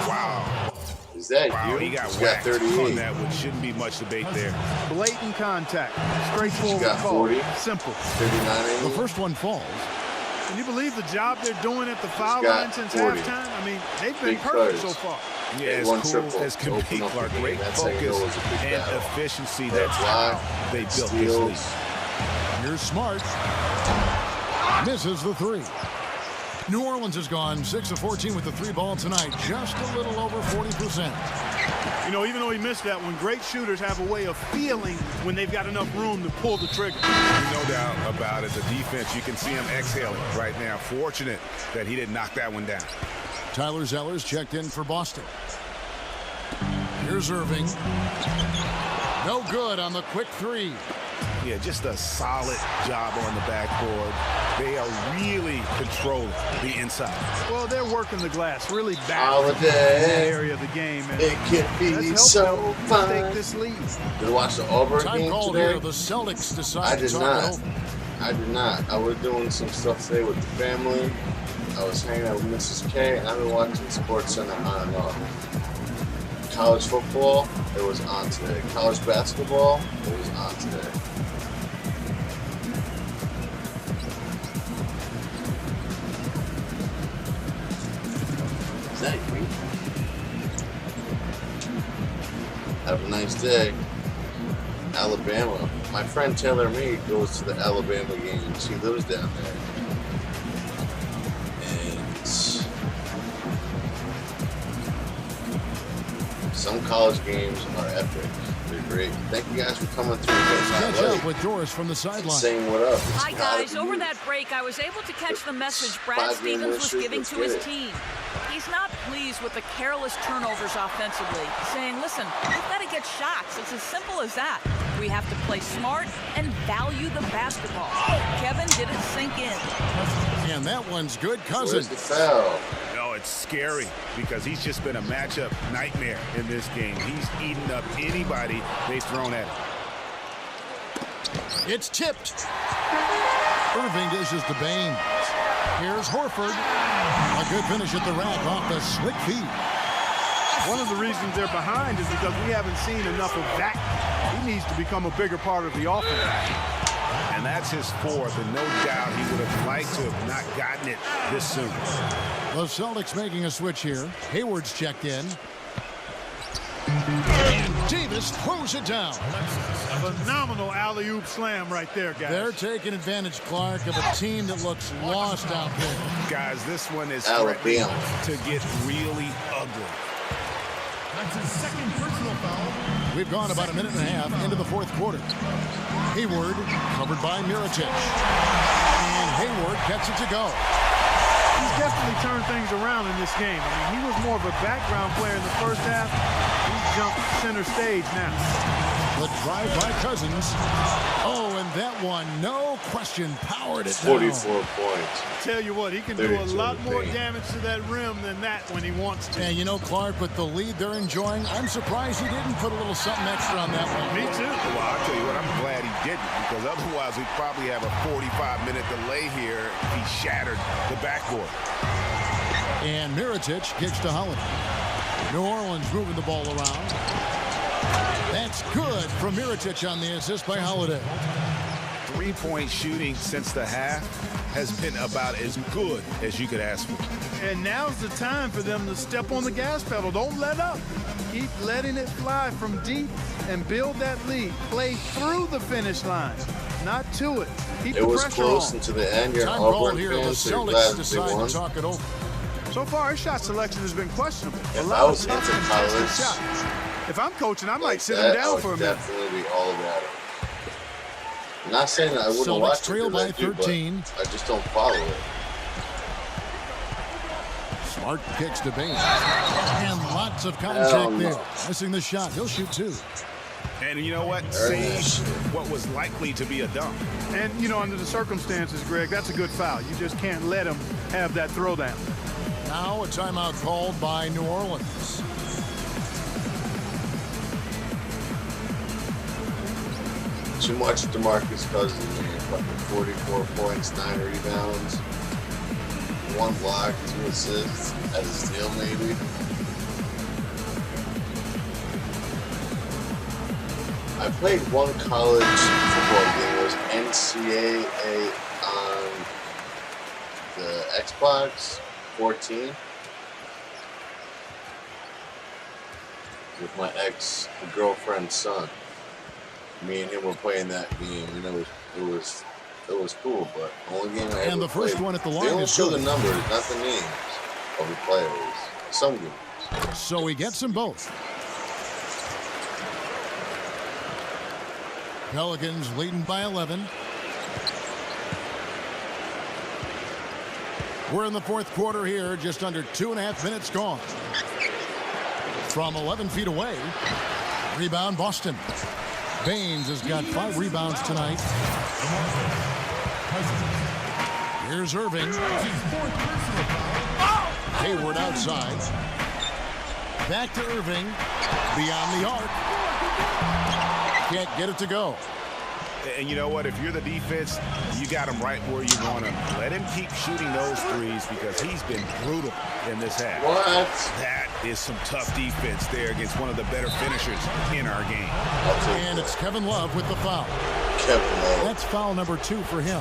Speaker 4: Wow.
Speaker 1: Is that you?
Speaker 4: He got
Speaker 1: 38
Speaker 4: on that, which shouldn't be much debate there.
Speaker 3: Blatant contact. Straightforward
Speaker 1: got
Speaker 3: call.
Speaker 1: 40.
Speaker 3: Simple.
Speaker 1: 39.
Speaker 2: The first one falls.
Speaker 3: Can you believe the job they're doing at the foul line since 40. Halftime? I mean, they've been perfect so far.
Speaker 4: Yeah, as cool as can be, Clark. Great focus and efficiency. That's how they built this league.
Speaker 2: Here's Smart. Misses the 3. New Orleans has gone 6 of 14 with the 3-ball tonight. Just a little over 40%.
Speaker 3: You know, even though he missed that one, great shooters have a way of feeling when they've got enough room to pull the trigger.
Speaker 4: No doubt about it. The defense, you can see him exhaling right now. Fortunate that he didn't knock that one down.
Speaker 2: Tyler Zeller's checked in for Boston. Here's Irving. No good on the quick 3.
Speaker 4: Yeah, just a solid job on the backboard. They are really controlling the inside.
Speaker 3: Well, they're working the glass really bad in that area of the game. And
Speaker 1: it can be so fun.
Speaker 3: Take this lead.
Speaker 1: Did you watch the Auburn game today?
Speaker 2: Here, the Celtics decide
Speaker 1: I did not. I did not. I was doing some stuff today with the family. I was hanging out with Mrs. K, and I've been watching Sports Center on and off. College football, it was on today. College basketball, it was on today. Thank you. Have a nice day. Alabama. My friend Taylor Meade goes to the Alabama games. He lives down there. And some college games are epic. They're great. Thank you guys for coming through.
Speaker 2: Catch up with Doris from the sideline.
Speaker 1: Saying what up.
Speaker 5: Hi guys. Over that break, I was able to catch the message Brad Stevens was giving to his team. He's not pleased with the careless turnovers offensively, saying, listen, we've got to get shots. It's as simple as that. We have to play smart and value the basketball. Kevin did it sink in.
Speaker 2: And that one's good. Cousins.
Speaker 1: Where's the foul?
Speaker 4: No, it's scary because he's just been a matchup nightmare in this game. He's eaten up anybody they've thrown at him.
Speaker 2: It's tipped. Irving dishes to Baines. Here's Horford. A good finish at the rack off the slick feed.
Speaker 3: One of the reasons they're behind is because we haven't seen enough of that. He needs to become a bigger part of the offense.
Speaker 4: And that's his 4th, and no doubt he would have liked to have not gotten it this soon.
Speaker 2: The Celtics making a switch here. Hayward's checked in. And Davis throws it down.
Speaker 3: Phenomenal alley-oop slam right there, guys.
Speaker 2: They're taking advantage, Clark, of a team that looks lost out there.
Speaker 4: Guys, this one is threatening to get really ugly.
Speaker 6: That's his second personal foul.
Speaker 2: We've gone about a minute and a half into the fourth quarter. Hayward covered by Mirotic. And Hayward gets it to go.
Speaker 3: He's definitely turned things around in this game. I mean, he was more of a background player in the first half. He's jumped center stage now.
Speaker 2: The drive by Cousins. Oh, and that one, no question, powered it down.
Speaker 1: 44 points.
Speaker 3: Tell you what, he can do a lot more damage to that rim than that when he wants to.
Speaker 2: And you know, Clark, with the lead they're enjoying, I'm surprised he didn't put a little something extra on that one.
Speaker 3: Me too.
Speaker 4: Well, I'll tell you what, I'm glad he didn't, because otherwise we'd probably have a 45-minute delay here if he shattered the backboard.
Speaker 2: And Mirotic gets to Holiday. New Orleans moving the ball around. That's good from Mirotic on the assist by Holiday.
Speaker 4: Three-point shooting since the half has been about as good as you could ask for.
Speaker 3: And now's the time for them to step on the gas pedal. Don't let up. Keep letting it fly from deep and build that lead. Play through the finish line, not to it. Keep
Speaker 1: it was close until the end. Your Auburn fans, so you're glad they won.
Speaker 2: To talk it over.
Speaker 3: So far, his shot selection has been questionable.
Speaker 1: If I was into college,
Speaker 3: if I'm coaching, I might sit him down for a minute.
Speaker 1: Definitely be all about it. I'm not saying that I wouldn't watch it,
Speaker 2: trail by 13.
Speaker 1: I just don't follow it.
Speaker 2: Smart kicks to Baines. And lots of contact there. Missing the shot. He'll shoot two.
Speaker 4: And you know what? Saved what was likely to be a dunk.
Speaker 3: And, you know, under the circumstances, Greg, that's a good foul. You just can't let him have that throwdown.
Speaker 2: Now a timeout called by New Orleans.
Speaker 1: Too much DeMarcus Cousins, man. Fucking 44 points, 9 rebounds, 1 block, 2 assists, as a steal maybe. I played one college football game. It was NCAA on the Xbox 14 with my ex-girlfriend's son. Me and him were playing that game, and it was cool. But the only game I ever
Speaker 2: and the first
Speaker 1: played,
Speaker 2: one at the line
Speaker 1: they don't
Speaker 2: is
Speaker 1: show
Speaker 2: good.
Speaker 1: the numbers, not the names of the players. Some games.
Speaker 2: So he gets them both. Pelicans leading by 11. We're in the fourth quarter here, just under 2.5 minutes gone. From 11 feet away, rebound Boston. Baines has got 5 rebounds tonight. Here's Irving. Hayward outside. Back to Irving. Beyond the arc. Can't get it to go.
Speaker 4: And you know what? If you're the defense, you got him right where you want him. Let him keep shooting those threes because he's been brutal in this half.
Speaker 1: What?
Speaker 4: That is some tough defense there against one of the better finishers in our game.
Speaker 2: And it's Kevin Love with the foul.
Speaker 1: Kevin Love.
Speaker 2: That's foul number 2 for him.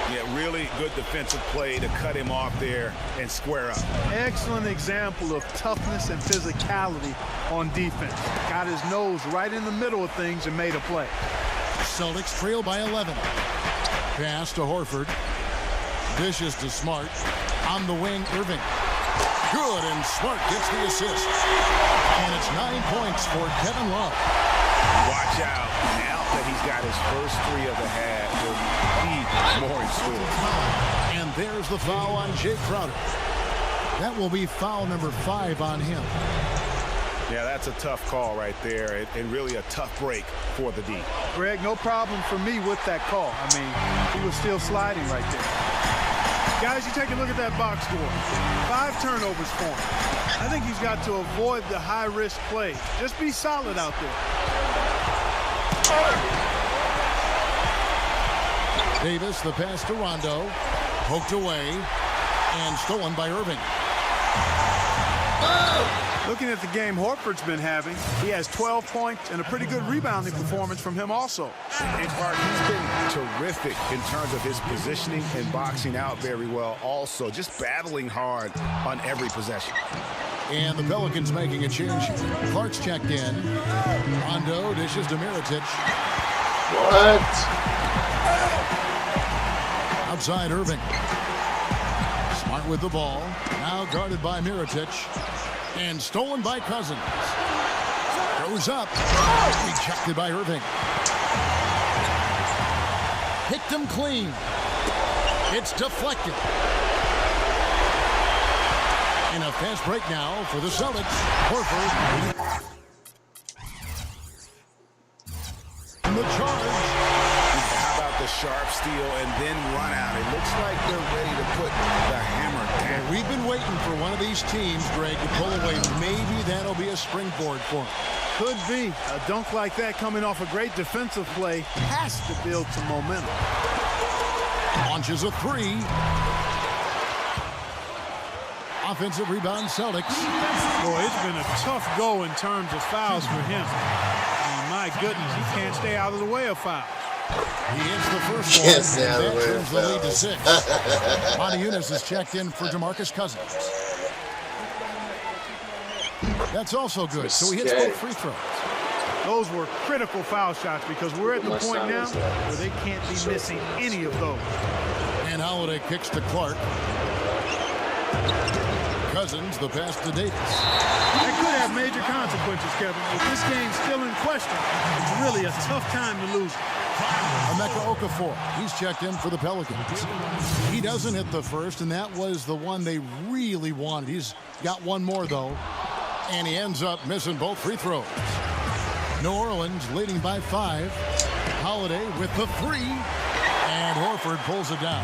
Speaker 4: Yeah, really good defensive play to cut him off there and square up.
Speaker 3: Excellent example of toughness and physicality on defense. Got his nose right in the middle of things and made a play.
Speaker 2: Celtics trail by 11. Pass to Horford. Dishes to Smart. On the wing, Irving. Good, and Smart gets the assist. And it's 9 points for Kevin Love.
Speaker 4: Watch out. Now that he's got his first 3 of the half, he'll need more in store.
Speaker 2: And there's the foul on Jake Crowder. That will be foul number 5 on him.
Speaker 4: Yeah, that's a tough call right there, and really a tough break for the D.
Speaker 3: Greg, no problem for me with that call. I mean, he was still sliding right there. Guys, you take a look at that box score. 5 turnovers for him. I think he's got to avoid the high-risk plays. Just be solid out there.
Speaker 2: Davis, the pass to Rondo. Poked away and stolen by Irving.
Speaker 3: Looking at the game Horford's been having, he has 12 points and a pretty good rebounding performance from him also.
Speaker 4: In part, he's been terrific in terms of his positioning and boxing out very well also, just battling hard on every possession.
Speaker 2: And the Pelicans making a change. Clark's checked in. Rondo dishes to Mirotic.
Speaker 1: What?
Speaker 2: Outside Irving. Smart with the ball. Now guarded by Mirotic. And stolen by Cousins. Goes up. Rejected by Irving. Picked him clean. It's deflected. In a fast break now for the Celtics. Horford. And the charge.
Speaker 4: How about the sharp steal and then run out? It looks like they're ready to put the hammer down.
Speaker 2: Well, we've been waiting for one of these teams, Greg, to pull away. Maybe that'll be a springboard for them.
Speaker 3: Could be. A dunk like that coming off a great defensive play has to build some momentum.
Speaker 2: Launches a three. Offensive rebound, Celtics.
Speaker 3: Boy, it's been a tough go in terms of fouls for him. And my goodness, he can't stay out of the way of fouls.
Speaker 2: He hits the first one, and that turns the lead to 6. Monty Eunice is checked in for DeMarcus Cousins. That's also good, so he hits both free throws.
Speaker 3: Those were critical foul shots because we're at the point now where they can't be missing any of those.
Speaker 2: And Holiday kicks to Clark. Cousins, the pass to Davis.
Speaker 3: That could have major consequences, Kevin. If this game's still in question, it's really a tough time to lose.
Speaker 2: Emeka Okafor, he's checked in for the Pelicans. He doesn't hit the first, and that was the one they really wanted. He's got one more, though, and he ends up missing both free throws. New Orleans leading by 5. Holiday with the 3, and Horford pulls it down.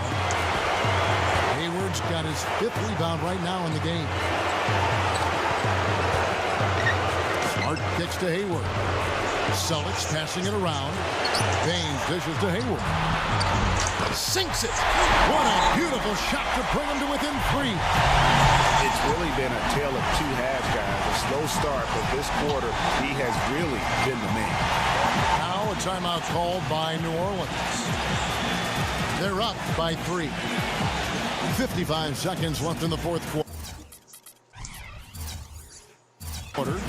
Speaker 2: Hayward's got his 5th rebound right now in the game. Smart kicks to Hayward. Celtics passing it around. Baines dishes to Hayward. Sinks it. What a beautiful shot to bring him to within 3.
Speaker 4: It's really been a tale of two halves, guys. A slow start, but this quarter, he has really been the man.
Speaker 2: Now a timeout called by New Orleans. They're up by 3. 55 seconds left in the fourth quarter.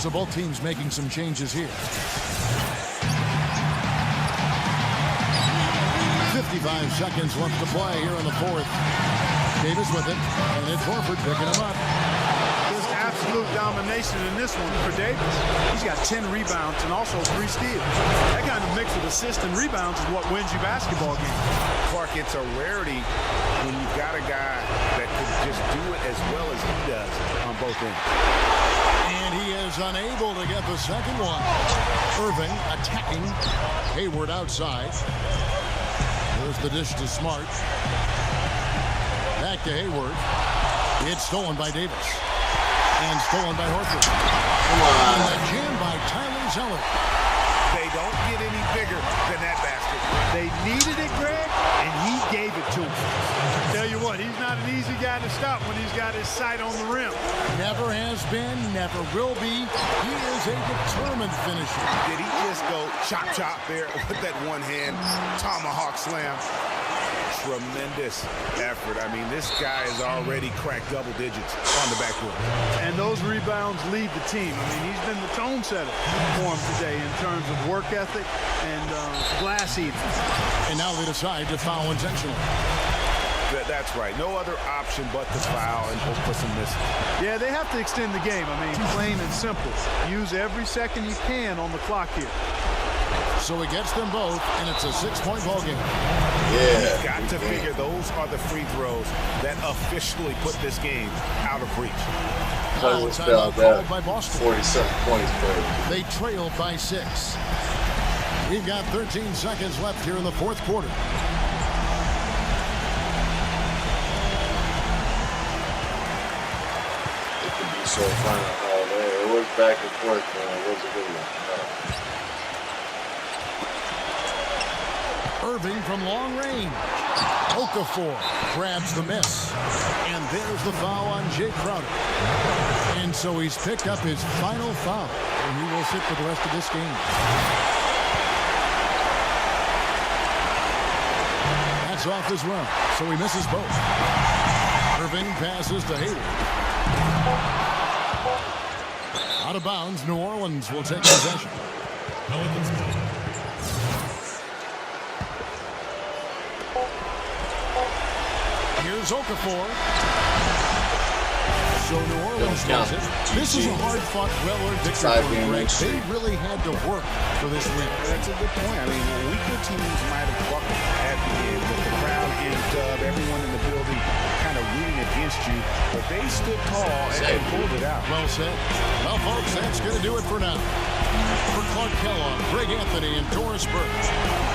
Speaker 2: So both teams making some changes here. 55 seconds left to play here in the fourth. Davis with it, and it's Horford picking him up.
Speaker 3: There's absolute domination in this one for Davis. He's got 10 rebounds and also 3 steals. That kind of mix of assists and rebounds is what wins you basketball games.
Speaker 4: Clark, it's a rarity when you've got a guy that could just do it as well as he does on both ends.
Speaker 2: And he is unable to get the second one. Irving attacking. Hayward outside. There's the dish to Smart. Back to Hayward. It's stolen by Davis. And stolen by Horford. And the jam by Tyler Zeller.
Speaker 4: They don't get any bigger than that basket.
Speaker 3: They needed it, Greg, and he gave it to them. Tell you what, he's not an easy guy to stop when he's got his sight on the rim.
Speaker 2: Never has been, never will be. He is a determined finisher.
Speaker 4: Did he just go chop there with that one hand tomahawk slam? Tremendous effort. I mean, this guy has already cracked double digits on the backboard.
Speaker 3: And those rebounds lead the team. I mean, he's been the tone setter for him today in terms of work ethic and glass eating.
Speaker 2: And now they decide to foul intentionally.
Speaker 4: That's right. No other option but to foul and hope for some misses.
Speaker 3: Yeah, they have to extend the game. I mean, plain and simple. Use every second you can on the clock here.
Speaker 2: So he gets them both, and it's a 6-point ball game.
Speaker 1: Yeah.
Speaker 4: You've got to figure those are the free throws that officially put this game out of reach.
Speaker 2: Now timeout called by Boston.
Speaker 1: 47 points, baby.
Speaker 2: They trail by 6. We've got 13 seconds left here in the fourth quarter.
Speaker 1: It could be so fun all day. It was back and forth, man. It was a good one.
Speaker 2: Irving from long range. Okafor grabs the miss. And there's the foul on Jay Crowder. And so he's picked up his final foul. And he will sit for the rest of this game. That's He's off as well, so he misses both. Irving passes to Hayward. Out of bounds, New Orleans will take possession.
Speaker 6: Pelicans ball.
Speaker 2: Here's Okafor. So New Orleans does it. This is a hard-fought, well-earned victory for the Reds. They really had to work for this win.
Speaker 4: That's a good point. I mean, weaker teams might have buckled at the end with the crowd amped up, everyone in the building kind of rooting against you, but they stood tall and pulled it out.
Speaker 2: Well said. Well, folks, that's going to do it for now. For Clark Kellogg, Greg Anthony, and Doris Burke,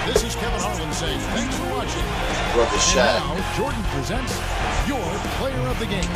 Speaker 2: this is Kevin Harlan saying thanks for watching. And now, Jordan presents your player of the game.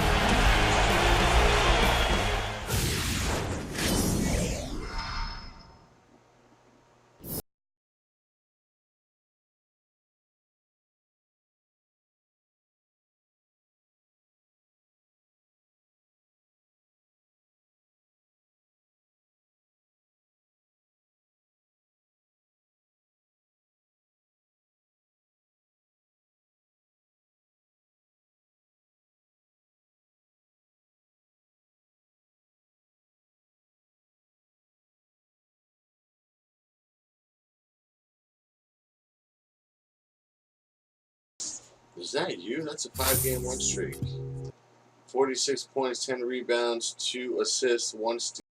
Speaker 1: Is that you? That's a 5-game win streak. 46 points, 10 rebounds, 2 assists, 1 steal.